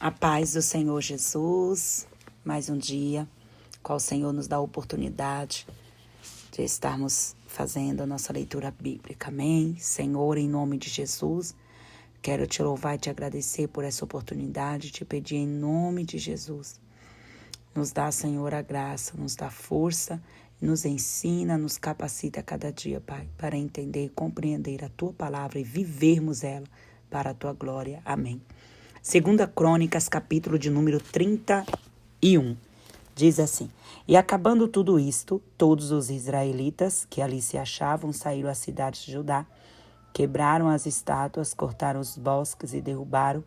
A paz do Senhor Jesus, mais um dia, qual o Senhor nos dá a oportunidade de estarmos fazendo a nossa leitura bíblica. Amém? Senhor, em nome de Jesus, quero te louvar e te agradecer por essa oportunidade, te pedir em nome de Jesus. Nos dá, Senhor, a graça, nos dá força, nos ensina, nos capacita a cada dia, Pai, para entender e compreender a Tua palavra e vivermos ela para a Tua glória. Amém. 2 Crônicas, capítulo de número 31, diz assim: E acabando tudo isto, todos os israelitas que ali se achavam saíram às cidades de Judá, quebraram as estátuas, cortaram os bosques e derrubaram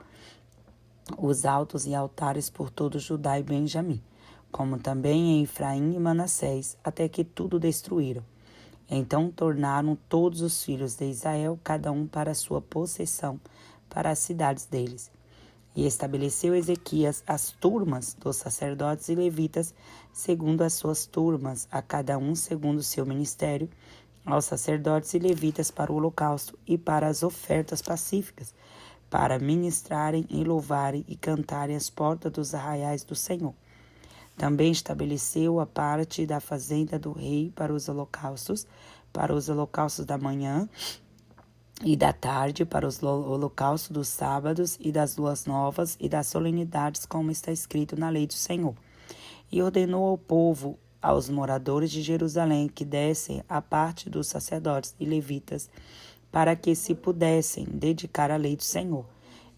os altos e altares por todo Judá e Benjamim, como também em Efraim e Manassés, até que tudo destruíram. Então tornaram todos os filhos de Israel, cada um para a sua possessão, para as cidades deles. E estabeleceu Ezequias as turmas dos sacerdotes e levitas, segundo as suas turmas, a cada um segundo o seu ministério, aos sacerdotes e levitas para o holocausto e para as ofertas pacíficas, para ministrarem e louvarem e cantarem às portas dos arraiais do Senhor. Também estabeleceu a parte da fazenda do rei para os holocaustos da manhã e da tarde, para os holocaustos dos sábados e das luas novas e das solenidades, como está escrito na lei do Senhor. E ordenou ao povo, aos moradores de Jerusalém, que dessem a parte dos sacerdotes e levitas, para que se pudessem dedicar à lei do Senhor.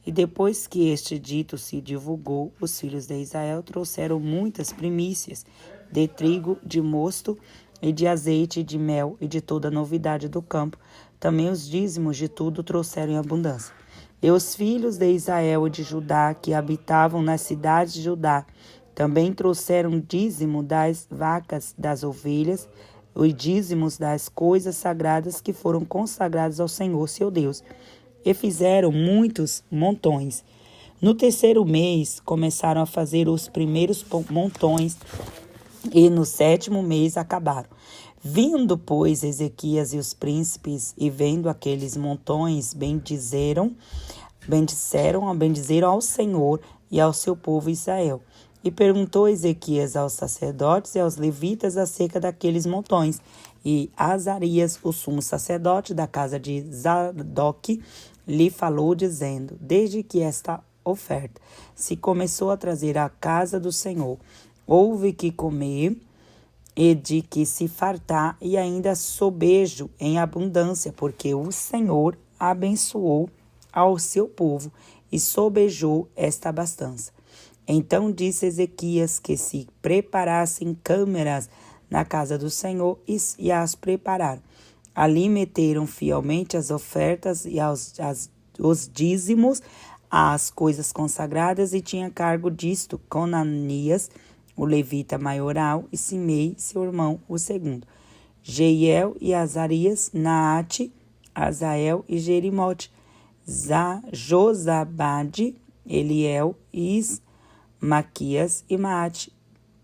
E depois que este dito se divulgou, os filhos de Israel trouxeram muitas primícias de trigo, de mosto, e de azeite, e de mel, e de toda a novidade do campo. Também os dízimos de tudo trouxeram em abundância. E os filhos de Israel e de Judá, que habitavam nas cidades de Judá, também trouxeram dízimo das vacas, das ovelhas, os dízimos das coisas sagradas que foram consagradas ao Senhor, seu Deus, e fizeram muitos montões. No terceiro mês, começaram a fazer os primeiros montões, e no sétimo mês acabaram. Vindo, pois, Ezequias e os príncipes, e vendo aqueles montões, bendizeram ao Senhor e ao seu povo Israel. E perguntou Ezequias aos sacerdotes e aos levitas acerca daqueles montões. E Azarias, o sumo sacerdote da casa de Zadoc, lhe falou, dizendo: Desde que esta oferta se começou a trazer à casa do Senhor, houve que comer e de que se fartar, e ainda sobejo em abundância, porque o Senhor abençoou ao seu povo e sobejou esta abastança. Então disse Ezequias que se preparassem câmeras na casa do Senhor, e as prepararam. Ali meteram fielmente as ofertas e os dízimos, as coisas consagradas, e tinha cargo disto Conanias, o levita maioral, e Simei, seu irmão, o segundo, Jeiel e Azarias, Naate, Azael e Jerimote, Josabade, Eliel, Maquias e Maate.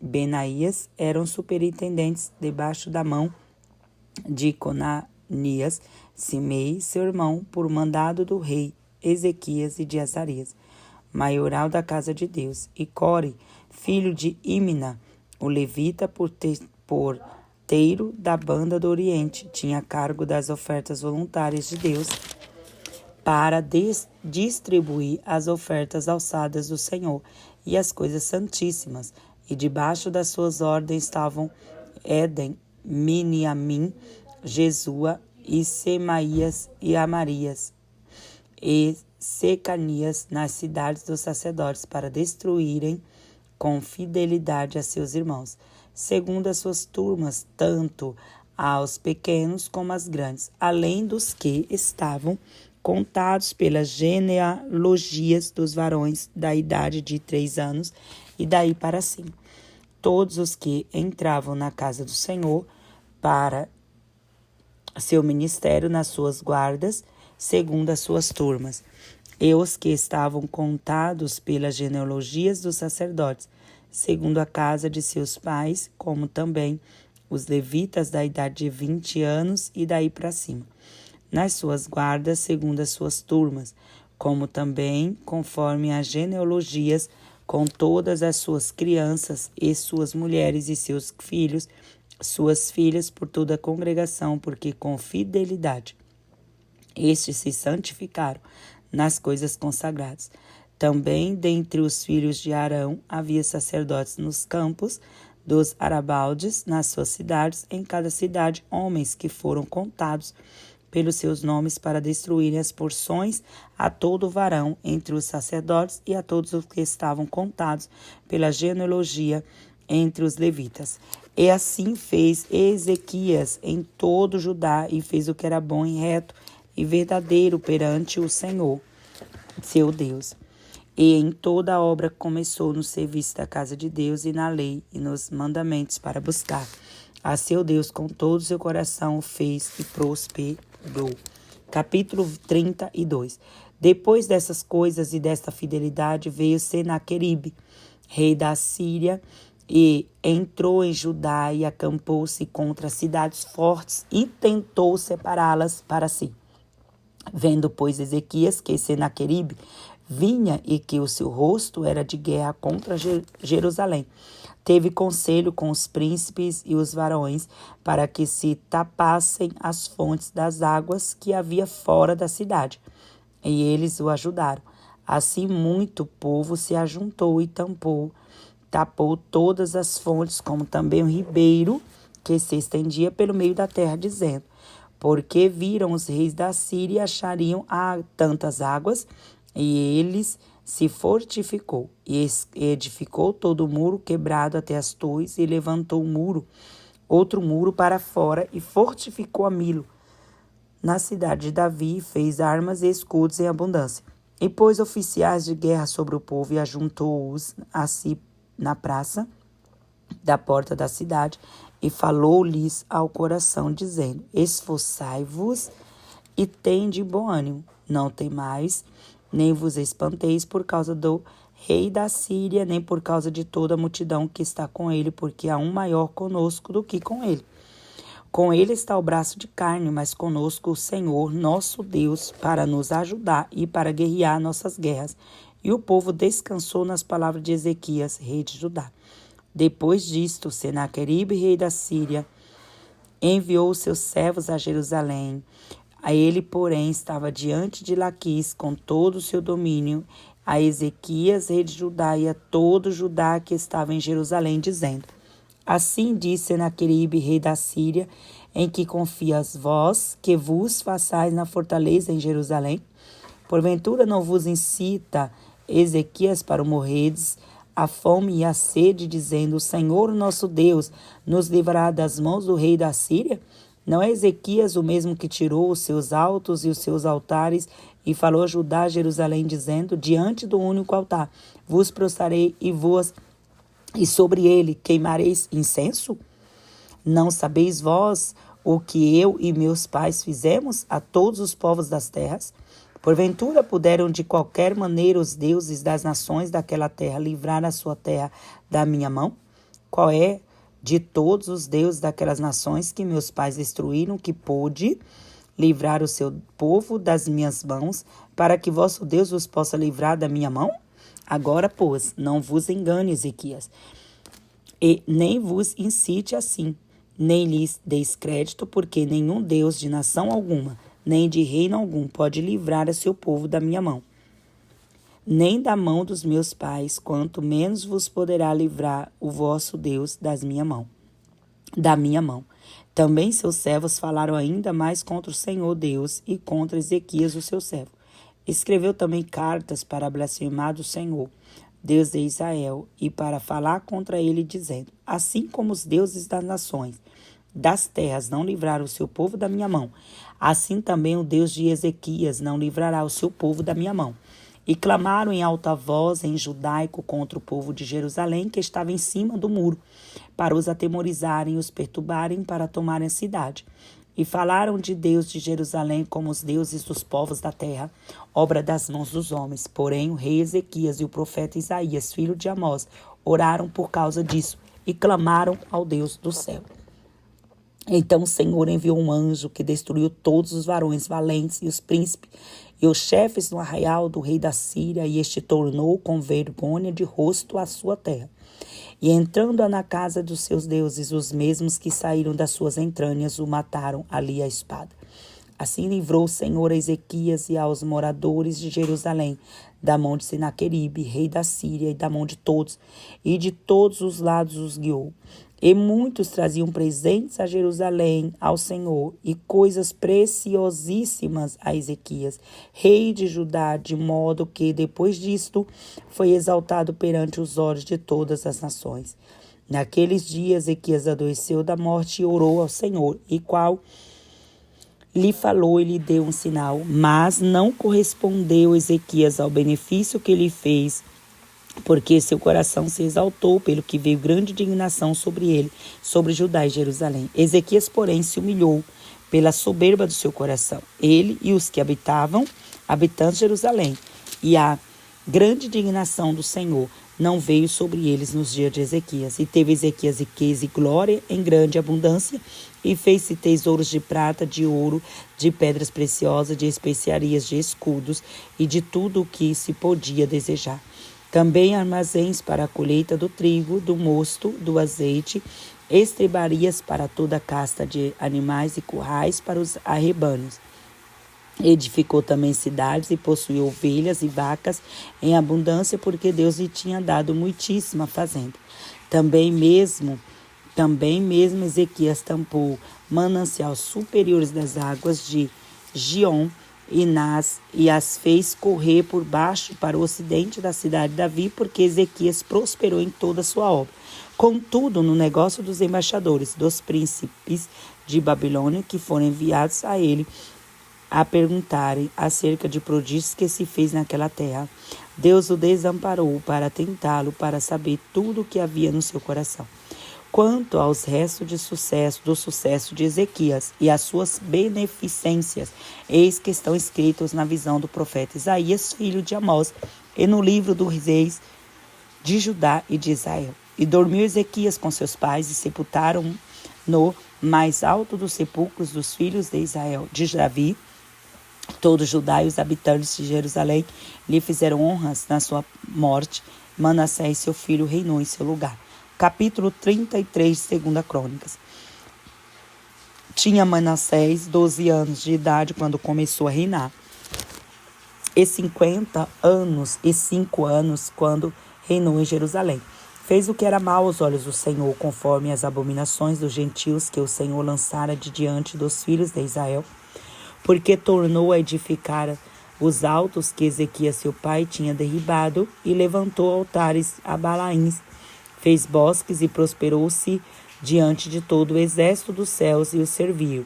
Benaías eram superintendentes debaixo da mão de Conanias, Simei, seu irmão, por mandado do rei Ezequias e de Azarias, maioral da casa de Deus, e Core, filho de Imna, o levita porteiro da banda do Oriente, tinha cargo das ofertas voluntárias de Deus para distribuir as ofertas alçadas do Senhor e as coisas santíssimas. E debaixo das suas ordens estavam Éden, Miniamim, Jesua e Semaías e Amarias e Secanias nas cidades dos sacerdotes, para destruírem com fidelidade a seus irmãos, segundo as suas turmas, tanto aos pequenos como às grandes, além dos que estavam contados pelas genealogias dos varões da idade de 3 anos e daí para cima, todos os que entravam na casa do Senhor para seu ministério nas suas guardas, segundo as suas turmas, e os que estavam contados pelas genealogias dos sacerdotes, segundo a casa de seus pais, como também os levitas da idade de 20 anos e daí para cima, nas suas guardas, segundo as suas turmas, como também conforme as genealogias, com todas as suas crianças e suas mulheres e seus filhos, suas filhas, por toda a congregação, porque com fidelidade estes se santificaram nas coisas consagradas. Também dentre os filhos de Arão havia sacerdotes nos campos dos arabaldes, nas suas cidades, em cada cidade, homens que foram contados pelos seus nomes para destruírem as porções a todo varão entre os sacerdotes e a todos os que estavam contados pela genealogia entre os levitas. E assim fez Ezequias em todo Judá, e fez o que era bom e reto e verdadeiro perante o Senhor, seu Deus. E em toda a obra começou no serviço da casa de Deus e na lei e nos mandamentos para buscar a seu Deus com todo o seu coração, fez e prosperou. Capítulo 32. Depois dessas coisas e desta fidelidade veio Senaqueribe, rei da Síria, e entrou em Judá e acampou-se contra as cidades fortes e tentou separá-las para si. Vendo, pois, Ezequias que Senaqueribe vinha e que o seu rosto era de guerra contra Jerusalém, teve conselho com os príncipes e os varões para que se tapassem as fontes das águas que havia fora da cidade. E eles o ajudaram. Assim muito povo se ajuntou e tapou todas as fontes, como também o ribeiro que se estendia pelo meio da terra, dizendo: porque viram os reis da Síria e achariam tantas águas, e eles se fortificou, e edificou todo o muro quebrado até as torres, e levantou outro muro para fora, e fortificou a Milo. Na cidade de Davi, fez armas e escudos em abundância. E pôs oficiais de guerra sobre o povo, e ajuntou-os a si na praça da porta da cidade, e falou-lhes ao coração, dizendo: esforçai-vos e tende bom ânimo, não temais, nem vos espanteis por causa do rei da Síria, nem por causa de toda a multidão que está com ele, porque há um maior conosco do que com ele. Com ele está o braço de carne, mas conosco o Senhor, nosso Deus, para nos ajudar e para guerrear nossas guerras. E o povo descansou nas palavras de Ezequias, rei de Judá. Depois disto, Senaqueribe, rei da Síria, enviou seus servos a Jerusalém. A ele, porém, estava diante de Laquis com todo o seu domínio, a Ezequias, rei de Judá, e a todo Judá que estava em Jerusalém, dizendo: assim disse Senaqueribe, rei da Síria, em que confias vós, que vos façais na fortaleza em Jerusalém? Porventura não vos incita Ezequias para morreres a fome e a sede, dizendo: o Senhor nosso Deus nos livrará das mãos do rei da Síria? Não é Ezequias o mesmo que tirou os seus altos e os seus altares e falou a Judá, Jerusalém, dizendo: diante do único altar vos prostrarei e sobre ele queimareis incenso? Não sabeis vós o que eu e meus pais fizemos a todos os povos das terras? Porventura puderam de qualquer maneira os deuses das nações daquela terra livrar a sua terra da minha mão? Qual é de todos os deuses daquelas nações que meus pais destruíram, que pôde livrar o seu povo das minhas mãos, para que vosso Deus vos possa livrar da minha mão? Agora, pois, não vos engane, Ezequias, e nem vos incite assim, nem lhes deis crédito, porque nenhum Deus de nação alguma, nem de reino algum, pode livrar a seu povo da minha mão, nem da mão dos meus pais, quanto menos vos poderá livrar o vosso Deus da minha mão. Também seus servos falaram ainda mais contra o Senhor Deus e contra Ezequias, o seu servo. Escreveu também cartas para blasfemar do Senhor, Deus de Israel, e para falar contra ele, dizendo: assim como os deuses das nações, das terras não livraram o seu povo da minha mão, assim também o Deus de Ezequias não livrará o seu povo da minha mão. E clamaram em alta voz em judaico contra o povo de Jerusalém, que estava em cima do muro, para os atemorizarem e os perturbarem, para tomarem a cidade. E falaram de Deus de Jerusalém como os deuses dos povos da terra, obra das mãos dos homens. Porém, o rei Ezequias e o profeta Isaías, filho de Amós, oraram por causa disso e clamaram ao Deus do céu. Então o Senhor enviou um anjo que destruiu todos os varões valentes e os príncipes e os chefes no arraial do rei da Síria, e este tornou com vergonha de rosto à sua terra. E entrando na casa dos seus deuses, os mesmos que saíram das suas entranhas o mataram ali à espada. Assim livrou o Senhor a Ezequias e aos moradores de Jerusalém, da mão de Senaqueribe, rei da Síria, e da mão de todos, e de todos os lados os guiou. E muitos traziam presentes a Jerusalém, ao Senhor, e coisas preciosíssimas a Ezequias, rei de Judá, de modo que, depois disto, foi exaltado perante os olhos de todas as nações. Naqueles dias, Ezequias adoeceu da morte e orou ao Senhor, e qual lhe falou e lhe deu um sinal, mas não correspondeu Ezequias ao benefício que lhe fez, porque seu coração se exaltou, pelo que veio grande indignação sobre ele, sobre Judá e Jerusalém. Ezequias, porém, se humilhou pela soberba do seu coração, ele e os que habitantes de Jerusalém, e a grande indignação do Senhor não veio sobre eles nos dias de Ezequias. E teve Ezequias riqueza e glória em grande abundância, e fez-se tesouros de prata, de ouro, de pedras preciosas, de especiarias, de escudos, e de tudo o que se podia desejar. Também armazéns para a colheita do trigo, do mosto, do azeite, estrebarias para toda a casta de animais e currais para os arrebanhos. Edificou também cidades e possuía ovelhas e vacas em abundância, porque Deus lhe tinha dado muitíssima fazenda. Também mesmo Ezequias tampou mananciais superiores das águas de Gion e as fez correr por baixo para o ocidente da cidade de Davi, porque Ezequias prosperou em toda a sua obra. Contudo, no negócio dos embaixadores, dos príncipes de Babilônia, que foram enviados a ele a perguntarem acerca de prodígios que se fez naquela terra, Deus o desamparou para tentá-lo, para saber tudo o que havia no seu coração. Quanto aos restos do sucesso de Ezequias e as suas beneficências, eis que estão escritos na visão do profeta Isaías, filho de Amós, e no livro dos reis de Judá e de Israel. E dormiu Ezequias com seus pais, e sepultaram no mais alto dos sepulcros dos filhos de Israel, de Davi. Todo Judá e os habitantes de Jerusalém lhe fizeram honras na sua morte. Manassés, seu filho, reinou em seu lugar. Capítulo 33 de 2 Crônicas. Tinha Manassés 12 anos de idade quando começou a reinar, e 50 anos e 5 anos quando reinou em Jerusalém. Fez o que era mal aos olhos do Senhor, conforme as abominações dos gentios que o Senhor lançara de diante dos filhos de Israel, porque tornou a edificar os altos que Ezequias seu pai tinha derribado, e levantou altares a Balaíns, fez bosques e prosperou-se diante de todo o exército dos céus e o serviu.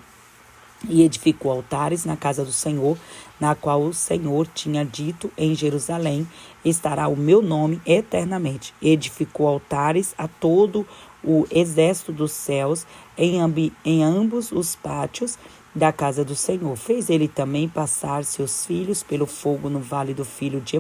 E edificou altares na casa do Senhor, na qual o Senhor tinha dito: em Jerusalém estará o meu nome eternamente. E edificou altares a todo o exército dos céus em ambos os pátios da casa do Senhor. Fez ele também passar seus filhos pelo fogo no vale do filho de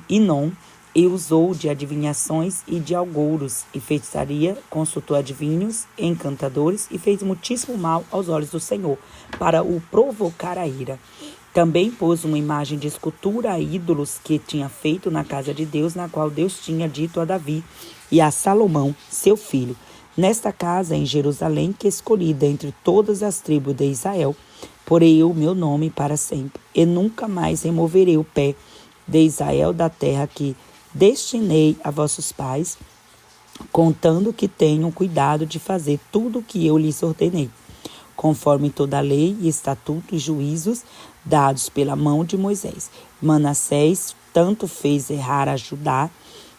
Inom, e usou de adivinhações e de algouros e feitiçaria, consultou adivinhos, encantadores, e fez muitíssimo mal aos olhos do Senhor, para o provocar a ira. Também pôs uma imagem de escultura a ídolos que tinha feito na casa de Deus, na qual Deus tinha dito a Davi e a Salomão, seu filho: nesta casa em Jerusalém, que escolhi dentre todas as tribos de Israel, porei eu o meu nome para sempre, e nunca mais removerei o pé de Israel da terra que destinei a vossos pais, contando que tenham cuidado de fazer tudo o que eu lhes ordenei, conforme toda a lei e estatuto e juízos dados pela mão de Moisés. Manassés tanto fez errar a Judá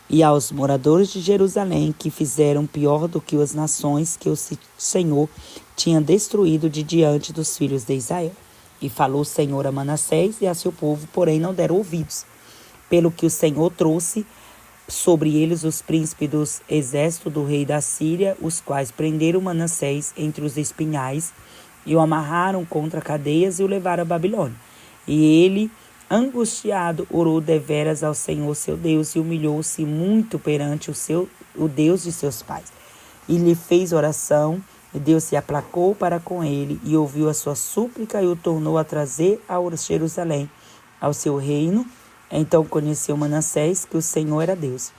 e aos moradores de Jerusalém, que fizeram pior do que as nações que o Senhor tinha destruído de diante dos filhos de Israel. E falou o Senhor a Manassés e a seu povo, porém não deram ouvidos, pelo que o Senhor trouxe sobre eles os príncipes dos exércitos do rei da Síria, os quais prenderam Manassés entre os espinhais, e o amarraram contra cadeias e o levaram a Babilônia. E ele, angustiado, orou deveras ao Senhor seu Deus, e humilhou-se muito perante o Deus de seus pais. E lhe fez oração, E Deus se aplacou para com ele e ouviu a sua súplica e o tornou a trazer a Jerusalém, ao seu reino. Então conheceu Manassés que o Senhor era Deus.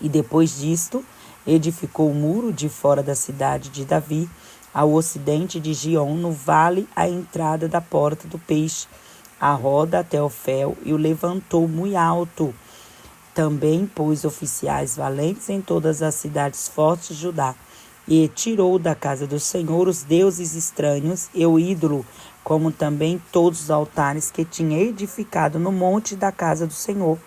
E depois disto, edificou o muro de fora da cidade de Davi, ao ocidente de Gion, no vale à entrada da porta do peixe, a roda até Ofel, e o levantou muito alto. Também pôs oficiais valentes em todas as cidades fortes de Judá, e tirou da casa do Senhor os deuses estranhos e o ídolo, como também todos os altares que tinha edificado no monte da casa do Senhor.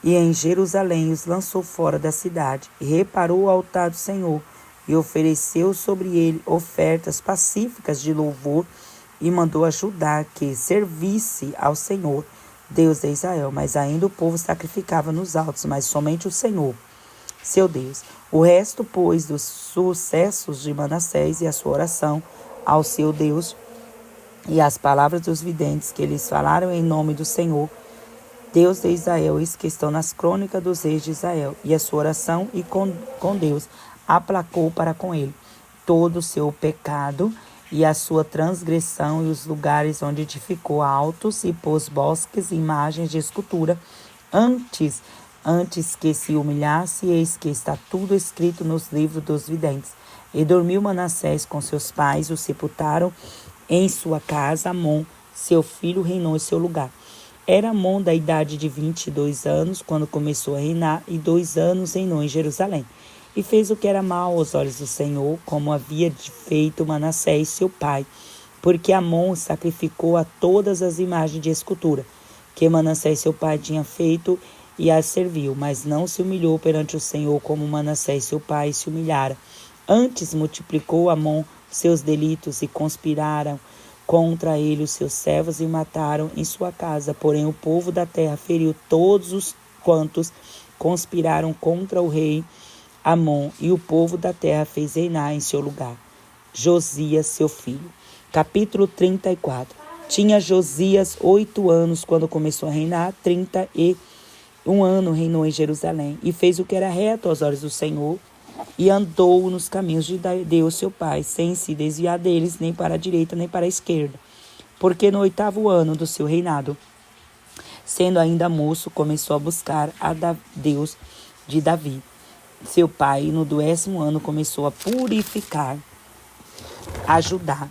E em Jerusalém os lançou fora da cidade, e reparou o altar do Senhor, e ofereceu sobre ele ofertas pacíficas de louvor, e mandou a Judá que servisse ao Senhor, Deus de Israel. Mas ainda o povo sacrificava nos altos, mas somente o Senhor, seu Deus. O resto, pois, dos sucessos de Manassés e a sua oração ao seu Deus, e as palavras dos videntes que eles falaram em nome do Senhor, Deus de Israel, isso que estão nas crônicas dos reis de Israel, e a sua oração e com Deus aplacou para com ele todo o seu pecado e a sua transgressão, e os lugares onde edificou altos e pôs bosques e imagens de escultura, antes que se humilhasse, eis que está tudo escrito nos livros dos videntes. E dormiu Manassés com seus pais, o sepultaram em sua casa. Amon, seu filho, reinou em seu lugar. Era Amon da idade de 22 anos, quando começou a reinar, e 2 anos reinou em Jerusalém. E fez o que era mal aos olhos do Senhor, como havia feito Manassés, seu pai, porque Amon sacrificou a todas as imagens de escultura que Manassés, seu pai, tinha feito, e as serviu, mas não se humilhou perante o Senhor como Manassés, seu pai, se humilhara. Antes multiplicou Amon seus delitos, e conspiraram contra ele os seus servos, e mataram em sua casa. Porém o povo da terra feriu todos os quantos conspiraram contra o rei Amon, e o povo da terra fez reinar em seu lugar Josias, seu filho. Capítulo 34. Tinha Josias 8 anos quando começou a reinar, 31 ano reinou em Jerusalém, e fez o que era reto aos olhos do Senhor, e andou nos caminhos de Deus seu pai, sem se desviar deles, nem para a direita, nem para a esquerda. Porque no 8º ano do seu reinado, sendo ainda moço, começou a buscar a Deus de Davi, seu pai, e no 10º ano começou a purificar a Judá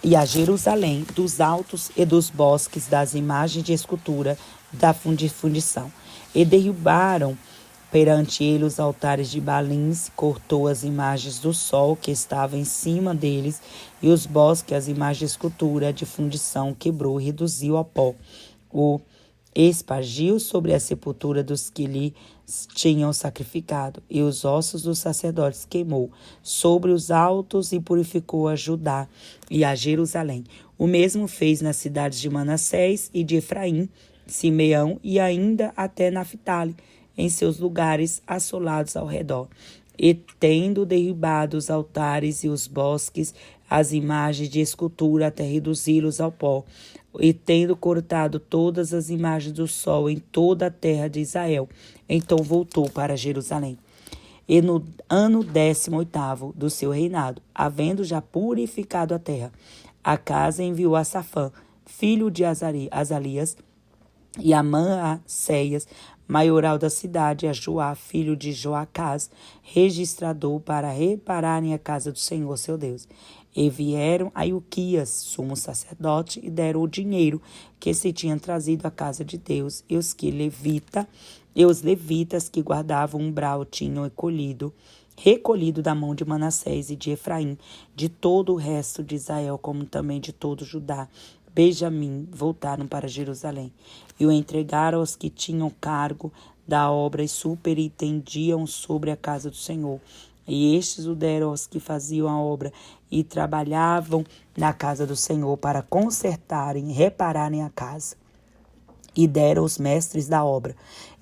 e a Jerusalém dos altos e dos bosques, das imagens de escultura da fundição. E derrubaram perante ele os altares de Baalins, cortou as imagens do sol que estavam em cima deles, e os bosques, as imagens de escultura de fundição, quebrou e reduziu a pó. O espargiu sobre a sepultura dos que lhe tinham sacrificado, e os ossos dos sacerdotes queimou sobre os altos, e purificou a Judá e a Jerusalém. O mesmo fez nas cidades de Manassés e de Efraim, Simeão, e ainda até Naphtali, em seus lugares assolados ao redor. E tendo derribado os altares e os bosques, as imagens de escultura, até reduzi-los ao pó, e tendo cortado todas as imagens do sol em toda a terra de Israel, então voltou para Jerusalém. E no ano 18º do seu reinado, havendo já purificado a terra, a casa enviou a Safã, filho de Azalias, e a Manassés, maioral da cidade, a Joá, filho de Joacás, registrador, para repararem a casa do Senhor seu Deus. E vieram a Ilquias, sumo sacerdote, e deram o dinheiro que se tinham trazido à casa de Deus, e os levitas que guardavam o umbral tinham recolhido da mão de Manassés e de Efraim, de todo o resto de Israel, como também de todo Judá, Benjamim, voltaram para Jerusalém, e o entregaram aos que tinham cargo da obra e superintendiam sobre a casa do Senhor. E estes o deram aos que faziam a obra e trabalhavam na casa do Senhor para consertarem e repararem a casa. E deram os mestres da obra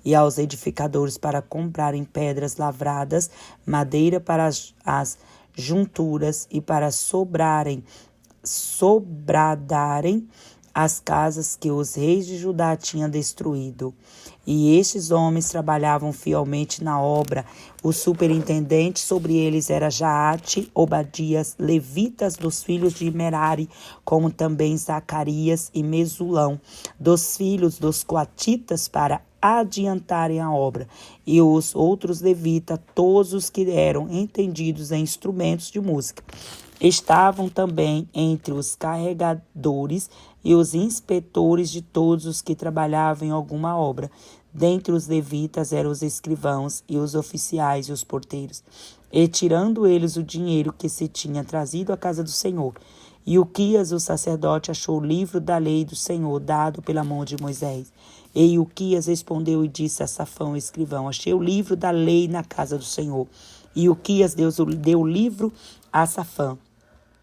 e aos edificadores para comprarem pedras lavradas, madeira para as junturas e para sobradarem as casas que os reis de Judá tinham destruído. E estes homens trabalhavam fielmente na obra. O superintendente sobre eles era Jaate, Obadias, levitas dos filhos de Merari, como também Zacarias e Mesulão, dos filhos dos coatitas, para adiantarem a obra, e os outros levitas, todos os que eram entendidos em instrumentos de música. Estavam também entre os carregadores e os inspetores de todos os que trabalhavam em alguma obra. Dentre os levitas eram os escrivãos e os oficiais e os porteiros. E tirando eles o dinheiro que se tinha trazido à casa do Senhor. E Uquias, o sacerdote, achou o livro da lei do Senhor, dado pela mão de Moisés. E Uquias respondeu e disse a Safã, o escrivão: achei o livro da lei na casa do Senhor. E Uquias deu o livro a Safã.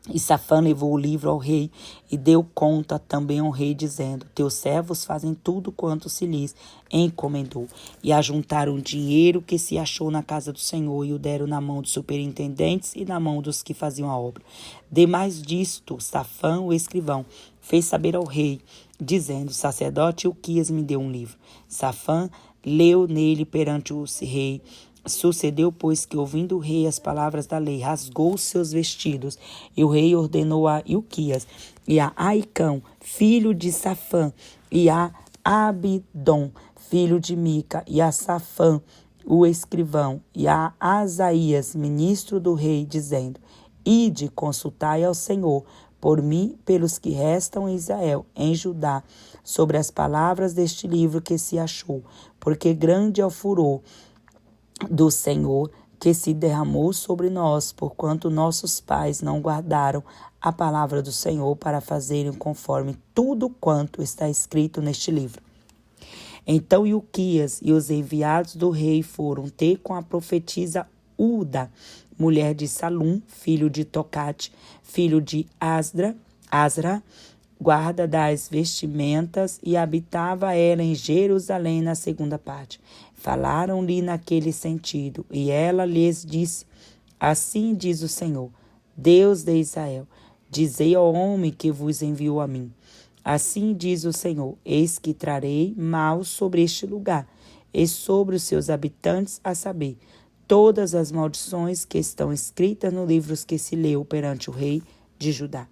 E Safã levou o livro ao rei e deu conta também ao rei, dizendo: teus servos fazem tudo quanto se lhes encomendou. E ajuntaram o dinheiro que se achou na casa do Senhor e o deram na mão dos superintendentes e na mão dos que faziam a obra. Demais disto, Safã, o escrivão, fez saber ao rei, dizendo: o sacerdote Uquias me deu um livro. Safã leu nele perante o rei. Sucedeu, pois, que, ouvindo o rei as palavras da lei, rasgou seus vestidos, e o rei ordenou a Ilquias e a Aicão, filho de Safã, e a Abidom, filho de Mica, e a Safã, o escrivão, e a Asaías, ministro do rei, dizendo: ide, consultai ao Senhor, por mim, pelos que restam em Israel, em Judá, sobre as palavras deste livro que se achou, porque grande é o furor do Senhor que se derramou sobre nós, porquanto nossos pais não guardaram a palavra do Senhor para fazerem conforme tudo quanto está escrito neste livro. Então Ilquias e os enviados do rei foram ter com a profetisa Uda, mulher de Salum, filho de Tocate, filho de Asra, guarda das vestimentas, e habitava ela em Jerusalém na segunda parte. Falaram-lhe naquele sentido, e ela lhes disse: assim diz o Senhor, Deus de Israel, dizei ao homem que vos enviou a mim. Assim diz o Senhor: eis que trarei mal sobre este lugar, e sobre os seus habitantes, a saber, todas as maldições que estão escritas no livro que se leu perante o rei de Judá.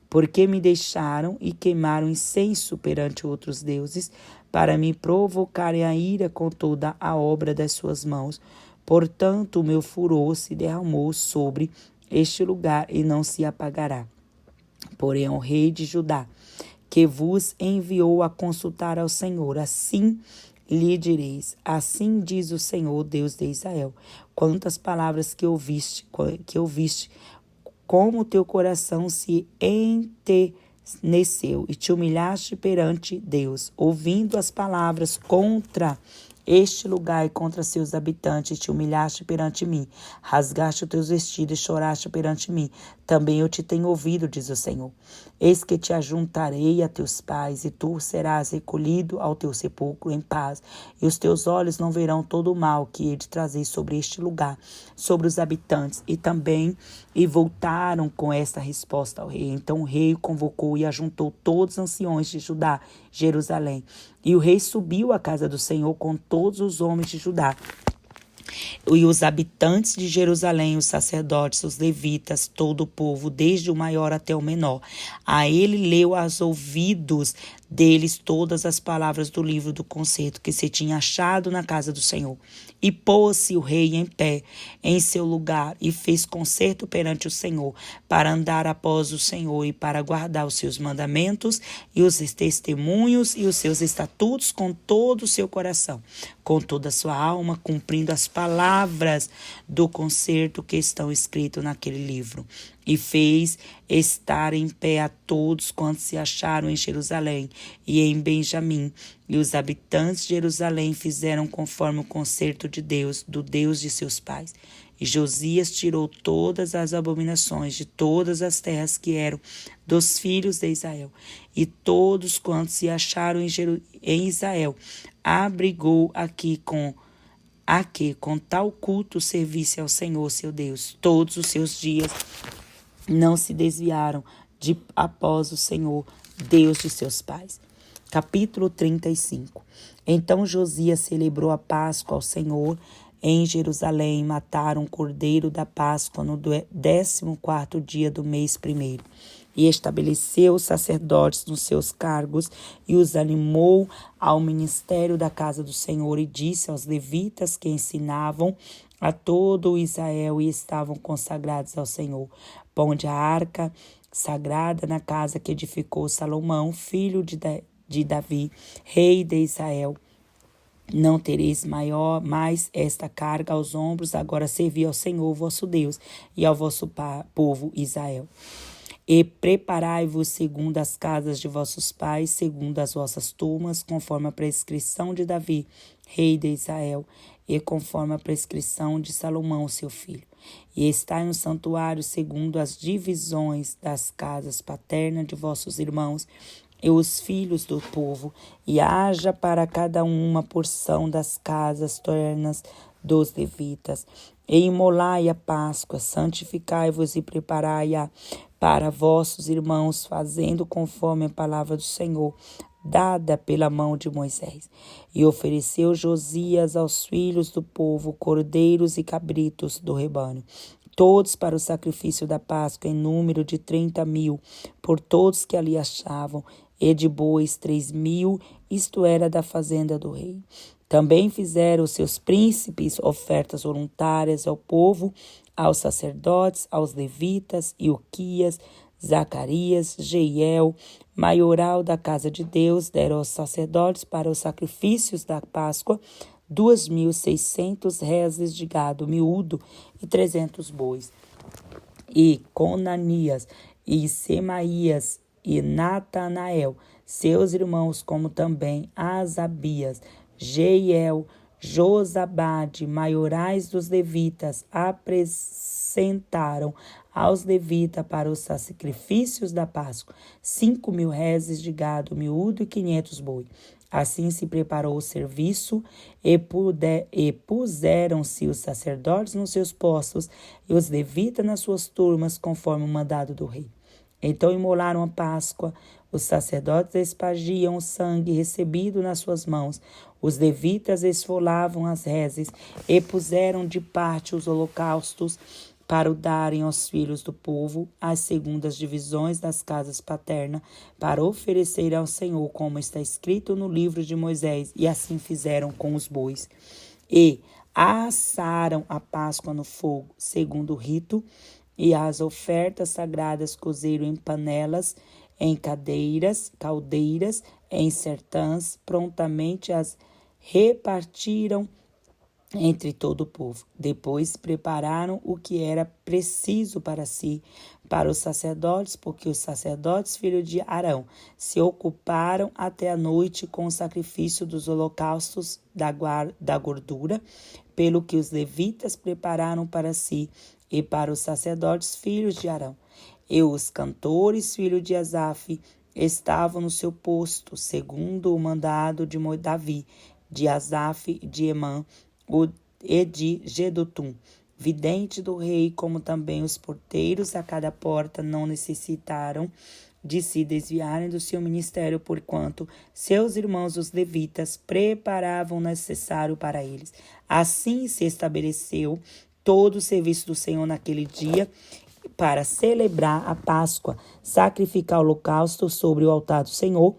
Porque me deixaram e queimaram incenso perante outros deuses, para me provocarem a ira com toda a obra das suas mãos. Portanto, o meu furor se derramou sobre este lugar e não se apagará. Porém, o rei de Judá, que vos enviou a consultar ao Senhor, assim lhe direis: assim diz o Senhor, Deus de Israel, quantas palavras que ouviste, como teu coração se enterneceu e te humilhaste perante Deus, ouvindo as palavras contra este lugar e contra seus habitantes, te humilhaste perante mim, rasgaste os teus vestidos e choraste perante mim. Também eu te tenho ouvido, diz o Senhor. Eis que te ajuntarei a teus pais, e tu serás recolhido ao teu sepulcro em paz, e os teus olhos não verão todo o mal que hei de trazer sobre este lugar, sobre os habitantes. E voltaram com esta resposta ao rei. Então o rei convocou e ajuntou todos os anciões de Judá, Jerusalém. E o rei subiu à casa do Senhor com todos os homens de Judá, e os habitantes de Jerusalém, os sacerdotes, os levitas, todo o povo, desde o maior até o menor. A ele leu aos ouvidos deles todas as palavras do livro do concerto que se tinha achado na casa do Senhor. E pôs-se o rei em pé em seu lugar e fez concerto perante o Senhor, para andar após o Senhor e para guardar os seus mandamentos e os testemunhos e os seus estatutos com todo o seu coração, com toda a sua alma, cumprindo as palavras do concerto que estão escritas naquele livro. E fez estar em pé a todos quantos se acharam em Jerusalém e em Benjamim. E os habitantes de Jerusalém fizeram conforme o concerto de Deus, do Deus de seus pais. E Josias tirou todas as abominações de todas as terras que eram dos filhos de Israel. E todos quantos se acharam em Israel, abrigou aqui com tal culto servisse ao Senhor seu Deus todos os seus dias. Não se desviaram após o Senhor, Deus de seus pais. Capítulo 35. Então Josias celebrou a Páscoa ao Senhor em Jerusalém. Mataram o cordeiro da Páscoa no 14º dia do mês primeiro. E estabeleceu os sacerdotes nos seus cargos e os animou ao ministério da casa do Senhor, e disse aos levitas que ensinavam a todo o Israel e estavam consagrados ao Senhor: ponde a arca sagrada na casa que edificou Salomão, filho de Davi, rei de Israel. Não tereis mais esta carga aos ombros, agora servi ao Senhor vosso Deus e ao vosso povo Israel. E preparai-vos segundo as casas de vossos pais, segundo as vossas turmas, conforme a prescrição de Davi, rei de Israel, e conforme a prescrição de Salomão, seu filho. E estai no santuário segundo as divisões das casas paternas de vossos irmãos e os filhos do povo, e haja para cada uma porção das casas ternas dos levitas. E imolai a Páscoa, santificai-vos e preparai-a para vossos irmãos, fazendo conforme a palavra do Senhor, dada pela mão de Moisés. E ofereceu Josias aos filhos do povo cordeiros e cabritos do rebanho, todos para o sacrifício da Páscoa, em número de 30.000, por todos que ali achavam, e de bois 3.000, isto era da fazenda do rei. Também fizeram os seus príncipes ofertas voluntárias ao povo, aos sacerdotes, aos levitas, Ilquias, Zacarias, Jeiel, maioral da casa de Deus, deram aos sacerdotes para os sacrifícios da Páscoa 2.600 reses de gado miúdo e 300 bois. E Conanias, e Semaías, e Natanael, seus irmãos, como também Asabias, Jeiel, Josabade, maiorais dos levitas, apresentaram aos levitas para os sacrifícios da Páscoa 5.000 reses de gado miúdo e 500 boi. Assim se preparou o serviço e puseram-se os sacerdotes nos seus postos e os levitas nas suas turmas, conforme o mandado do rei. Então imolaram a Páscoa, os sacerdotes espargiam o sangue recebido nas suas mãos, os levitas esfolavam as reses e puseram de parte os holocaustos para o darem aos filhos do povo, as segundas divisões das casas paternas, para oferecer ao Senhor, como está escrito no livro de Moisés, e assim fizeram com os bois. E assaram a Páscoa no fogo, segundo o rito, e as ofertas sagradas cozeram em panelas, em caldeiras, em sertãs, prontamente as repartiram entre todo o povo. Depois prepararam o que era preciso para si, para os sacerdotes, porque os sacerdotes, filhos de Arão, se ocuparam até a noite com o sacrifício dos holocaustos da gordura, pelo que os levitas prepararam para si e para os sacerdotes, filhos de Arão. E os cantores, filhos de Asaf, estavam no seu posto, segundo o mandado de Davi, de Asaf, de Emã, e de Gedutum, vidente do rei, como também os porteiros a cada porta não necessitaram de se desviarem do seu ministério, porquanto seus irmãos os levitas preparavam o necessário para eles. Assim se estabeleceu todo o serviço do Senhor naquele dia, para celebrar a Páscoa, sacrificar o holocausto sobre o altar do Senhor,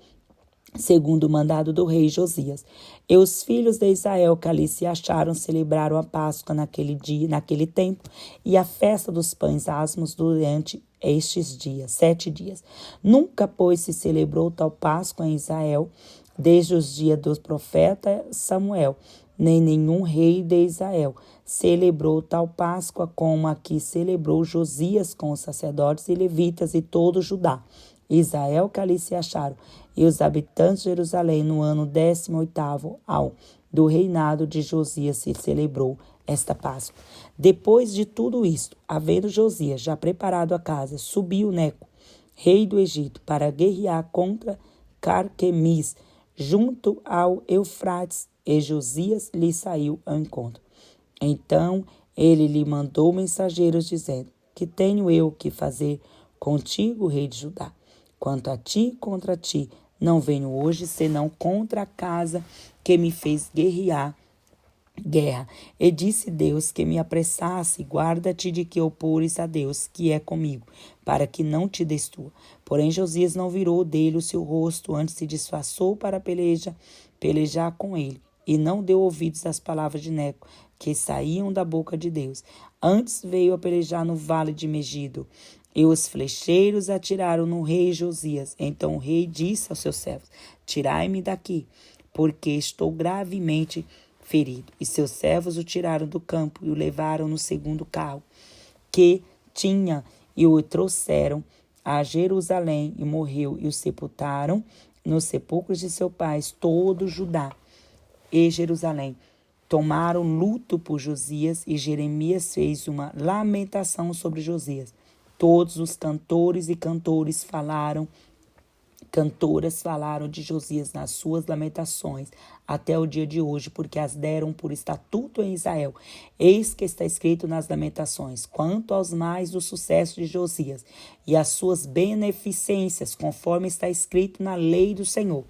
segundo o mandado do rei Josias. E os filhos de Israel que ali se acharam celebraram a Páscoa naquele tempo, e a festa dos pães asmos durante estes dias, 7 dias. Nunca, pois, se celebrou tal Páscoa em Israel, desde os dias do profeta Samuel, nem nenhum rei de Israel celebrou tal Páscoa como a que celebrou Josias com os sacerdotes e levitas e todo Judá, Israel que ali se acharam, e os habitantes de Jerusalém. No ano 18º do reinado de Josias se celebrou esta Páscoa. Depois de tudo isto, havendo Josias já preparado a casa, subiu Neco, rei do Egito, para guerrear contra Carquemis, junto ao Eufrates, e Josias lhe saiu ao encontro. Então ele lhe mandou mensageiros, dizendo: que tenho eu que fazer contigo, rei de Judá? Quanto a ti, contra ti Não venho hoje, senão contra a casa que me fez guerra. E disse Deus que me apressasse, guarda-te de que opores a Deus, que é comigo, para que não te destrua. Porém Josias não virou dele o seu rosto, antes se disfarçou para pelejar com ele, e não deu ouvidos às palavras de Neco, que saíam da boca de Deus. Antes veio a pelejar no vale de Megido, e os flecheiros atiraram no rei Josias. Então o rei disse aos seus servos: tirai-me daqui, porque estou gravemente ferido. E seus servos o tiraram do campo e o levaram no segundo carro que tinha e o trouxeram a Jerusalém, e morreu, e o sepultaram nos sepulcros de seu pai todo Judá e Jerusalém. Tomaram luto por Josias, e Jeremias fez uma lamentação sobre Josias. Todos os cantores e cantoras falaram de Josias nas suas lamentações até o dia de hoje, porque as deram por estatuto em Israel. Eis que está escrito nas lamentações: quanto aos mais do sucesso de Josias e às suas beneficências, conforme está escrito na lei do Senhor,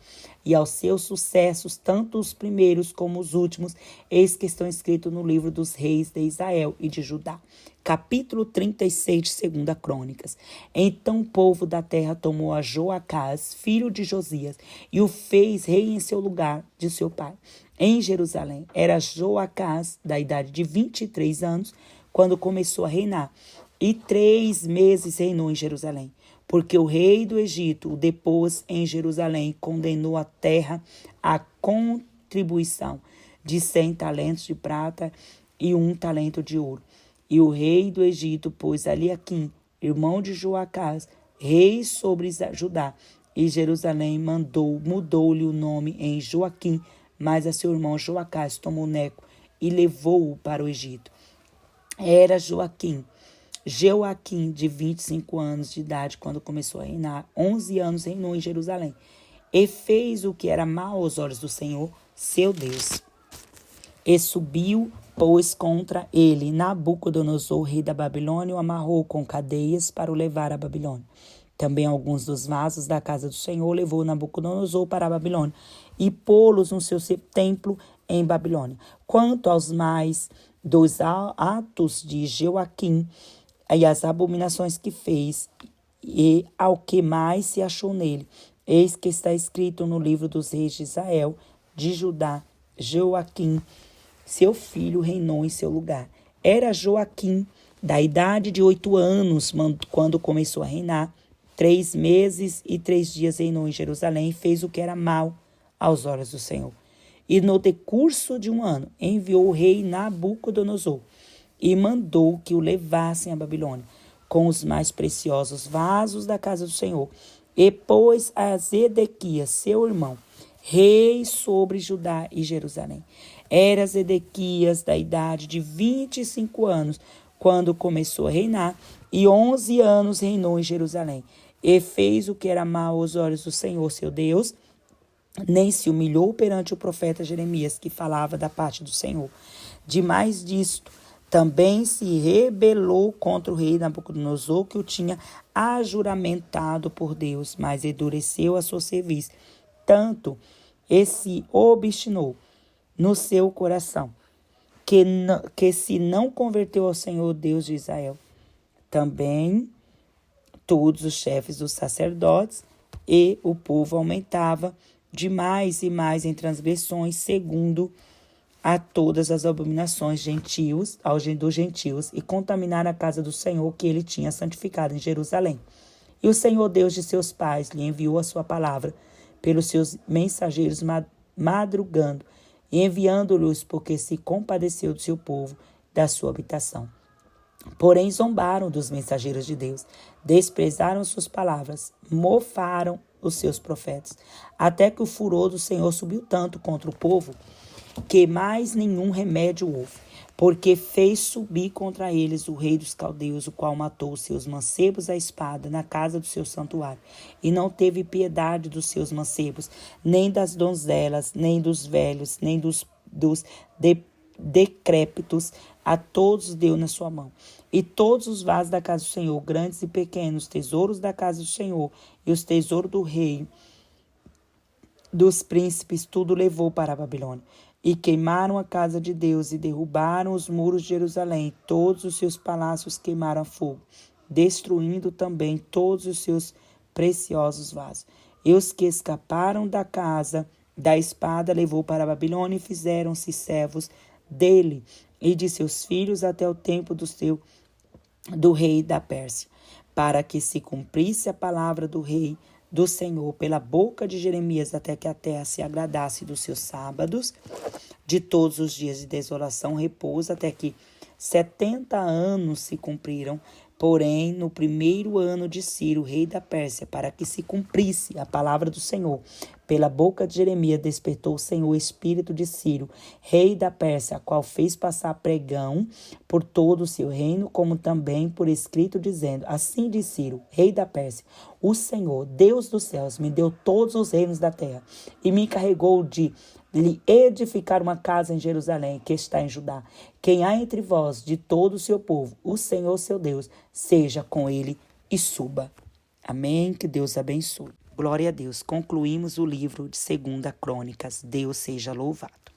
e aos seus sucessos, tanto os primeiros como os últimos, eis que estão escritos no livro dos reis de Israel e de Judá. Capítulo 36 de 2 Crônicas. Então o povo da terra tomou a Joacás, filho de Josias, e o fez rei em seu lugar de seu pai, em Jerusalém. Era Joacás da idade de 23 anos, quando começou a reinar, e 3 meses reinou em Jerusalém. Porque o rei do Egito o depôs em Jerusalém e condenou a terra à contribuição de 100 talentos de prata e 1 talento de ouro. E o rei do Egito pôs Eliaquim, irmão de Joacás, rei sobre Judá, e Jerusalém mudou-lhe o nome em Joaquim, mas a seu irmão Joacás tomou Neco e levou-o para o Egito. Era Joaquim de 25 anos de idade, quando começou a reinar. 11 anos reinou em Jerusalém, e fez o que era mal aos olhos do Senhor, seu Deus. E subiu, pois, contra ele Nabucodonosor, rei da Babilônia, o amarrou com cadeias para o levar à Babilônia. Também alguns dos vasos da casa do Senhor levou Nabucodonosor para a Babilônia, e pô-los no seu templo em Babilônia. Quanto aos mais dos atos de Joaquim e as abominações que fez, e ao que mais se achou nele, eis que está escrito no livro dos reis de Israel, de Judá. Joaquim, seu filho, reinou em seu lugar. Era Joaquim da idade de 8 anos, quando começou a reinar. 3 meses e 3 dias reinou em Jerusalém, e fez o que era mal aos olhos do Senhor. E no decurso de 1 ano, enviou o rei Nabucodonosor, e mandou que o levassem à Babilônia, com os mais preciosos vasos da casa do Senhor, e pôs a Zedequias, seu irmão, rei sobre Judá e Jerusalém. Era Zedequias da idade de 25 anos, quando começou a reinar, e 11 anos reinou em Jerusalém. E fez o que era mal aos olhos do Senhor, seu Deus, nem se humilhou perante o profeta Jeremias, que falava da parte do Senhor. Demais disto, também se rebelou contra o rei Nabucodonosor, que o tinha ajuramentado por Deus, mas endureceu a seu serviço. Tanto e se obstinou no seu coração, que se não converteu ao Senhor Deus de Israel. Também todos os chefes dos sacerdotes e o povo aumentava de mais e mais em transgressões, segundo a todas as abominações dos gentios, e contaminaram a casa do Senhor que ele tinha santificado em Jerusalém. E o Senhor Deus de seus pais lhe enviou a sua palavra pelos seus mensageiros madrugando, e enviando-lhes, porque se compadeceu do seu povo, da sua habitação. Porém zombaram dos mensageiros de Deus, desprezaram suas palavras, mofaram os seus profetas, até que o furor do Senhor subiu tanto contra o povo, que mais nenhum remédio houve, porque fez subir contra eles o rei dos caldeus, o qual matou os seus mancebos à espada na casa do seu santuário, e não teve piedade dos seus mancebos, nem das donzelas, nem dos velhos, nem dos decrépitos, a todos deu na sua mão. E todos os vasos da casa do Senhor, grandes e pequenos, tesouros da casa do Senhor, e os tesouros do rei, dos príncipes tudo levou para a Babilônia. E queimaram a casa de Deus e derrubaram os muros de Jerusalém. Todos os seus palácios queimaram a fogo, destruindo também todos os seus preciosos vasos. E os que escaparam da casa da espada levou para a Babilônia e fizeram-se servos dele e de seus filhos até o tempo do rei da Pérsia, para que se cumprisse a palavra do rei do Senhor pela boca de Jeremias, até que a terra se agradasse dos seus sábados, de todos os dias de desolação, repouso, até que 70 anos se cumpriram. Porém, no primeiro ano de Ciro, rei da Pérsia, para que se cumprisse a palavra do Senhor, pela boca de Jeremias, despertou o Senhor o espírito de Ciro, rei da Pérsia, a qual fez passar pregão por todo o seu reino, como também por escrito, dizendo: assim diz Ciro, rei da Pérsia: o Senhor, Deus dos céus, me deu todos os reinos da terra e me encarregou de lhe edificar uma casa em Jerusalém, que está em Judá. Quem há entre vós, de todo o seu povo, o Senhor seu Deus, seja com ele e suba. Amém. Que Deus abençoe. Glória a Deus. Concluímos o livro de 2 Crônicas. Deus seja louvado.